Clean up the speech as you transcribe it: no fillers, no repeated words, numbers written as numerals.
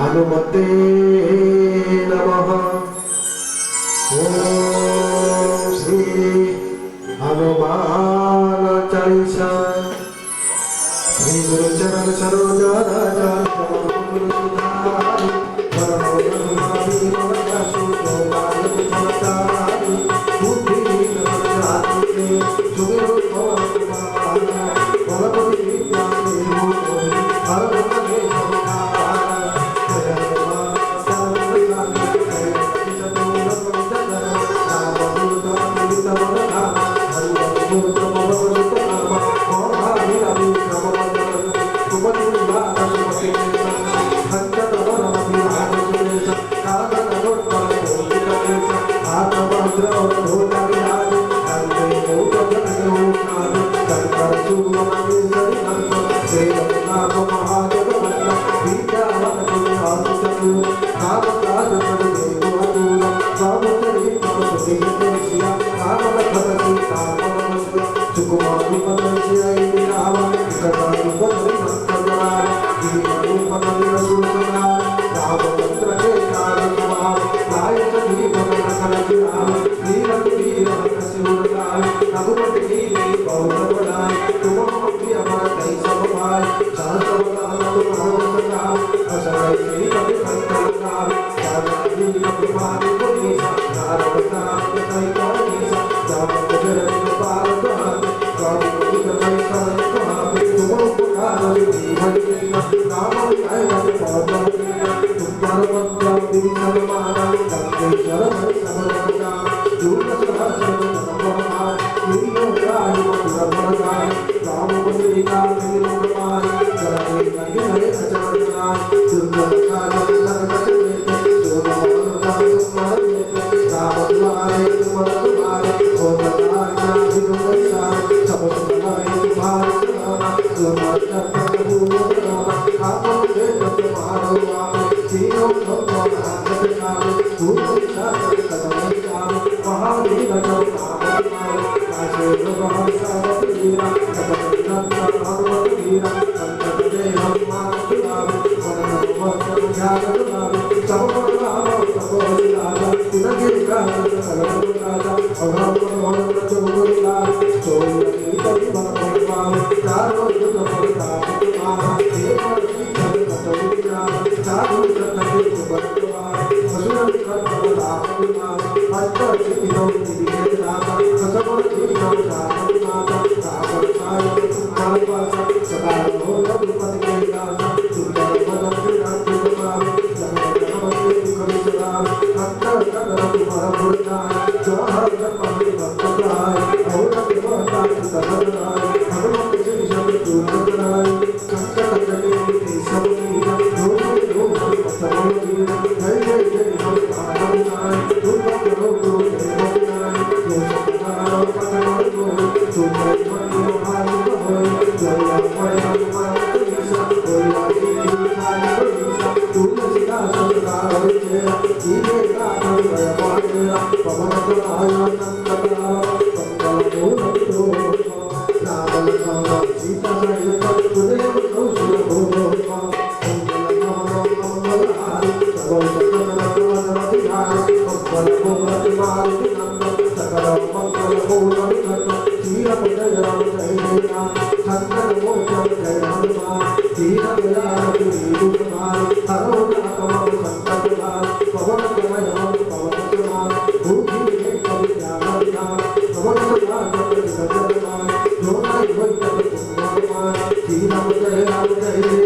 हनुमते नमः। ओम श्री हनुमान चालीसा। श्री गुरु चरण सरोज राजा गुरु सुधारी परम हनुमानी मनसासु गोपाल चमत्कारी बुद्धि नवजाति सुगुरु भगवान बलपति विद्या देवो हर मने संहार जय हनुमान जय चतुर पंचकर राम दूत अमित बलधाम हनुमत पवन नाम मोहानि रवि क्रमवदन सुमति निवास सुमति संकट वन विराज सुरेश कानन गोत्पल कोटित केश आत्मभद्र धोत विराज कंदे मोट जगन्नाथ शंकर सुमन केसरी नंदन देवनाथ महाजगवंदन विद्यावन गुरुनाथ चतुर काम काज कर देव अतुल बाबुतरी प्रभु देवसिया कामल भगति कामल सुकुमार पदसिया इनाम कथा बदरि संतराम दीन पदरि रसूलना रामचंद्र के कार्य समाम नायक दीपक रखन राम वीर वीर हरसिमुरलाल रघुपति कीनी बहुत बड़ाई तुम मम अमर कई सब भाई सहस बदन तुम राम असहाय श्री कवि कंठन राम सारथी कपिमानि पुनीसा नारद नाम कई कौनीसा जाम जरन पाल दहन कवि कई सरन कहावे तुम उपकार दीवन नाम आय पवन तुम परम दिवि सलमाना कंदे शरण सबरना दूत सहस्र नमः नीयो गाय मधुरभगा राम मंदिर का निर्माण करते लगे हरे अचानना दुर्गम का संकट में जो मन का सुमन में राम द्वारे तुम द्वारे हो बता विदुषा सब सुनाई तुम्हारे नाम तुम चरण भूम आप के तुम्हारो नाम तीनों लोक आनंद नाम भूम शास्त्र कदम नाम महावीर नाम नाम काशे भगवान सावत वीरा कदम हनुमत वीरा संकट दे हनुमान नाम मन मन ध्यान नाम सब नाम सब लाला तिनके का सकल राजा अवरम मन चोर लाल चोर की कवि मन नाम चारों जुग परताप नाम हे परसी कटवि नाम चारों जगत सुबंधवार असुर कट लाभ नाम हस्त सिद्धौ निधि नाम कसबर सिद्धौ नाम रावण साय तुम्हारे पास सदा हो रघुपति के नाम सुंदर बदन विराट नाम जगत नमस्ते दुख विश्राम अंतर कदम तुम्हारा बुढ़ान जो हर जन्म भक्त प्राय और देवता सदन राय हनुमत श्री शब्द दूत राय संकट कटे सब वीर जो सब वीर जय जय जय हनुमान नाय तुम करो गुरु देव नाय जो सदा पठन को तुम मन हाल होय जय जय हनुमान कृष्ण होय आदि तुलसी दास सदा तेरा जीवे का भय पाया पवन कराया संकटा संकल मूल राम नाम सीता सहित सुदेव कौशल भूलो मंगल मंगल हारि सर्व सकल विहारि मंगल मूर्ति मारुति नंदन सकल मंगल मूल विघ्न श्रीराम जय राम जय राम शंकर मोचन जय हनुमान दीन दयाल गुरु कुमार हरो नाम संकट लाल पवन कमल पवन कुमार भूमि में कवि ज्ञान नाम पवन कुमार जगत नाम जो नाई भक्त तुम हनुमान श्रीराम जय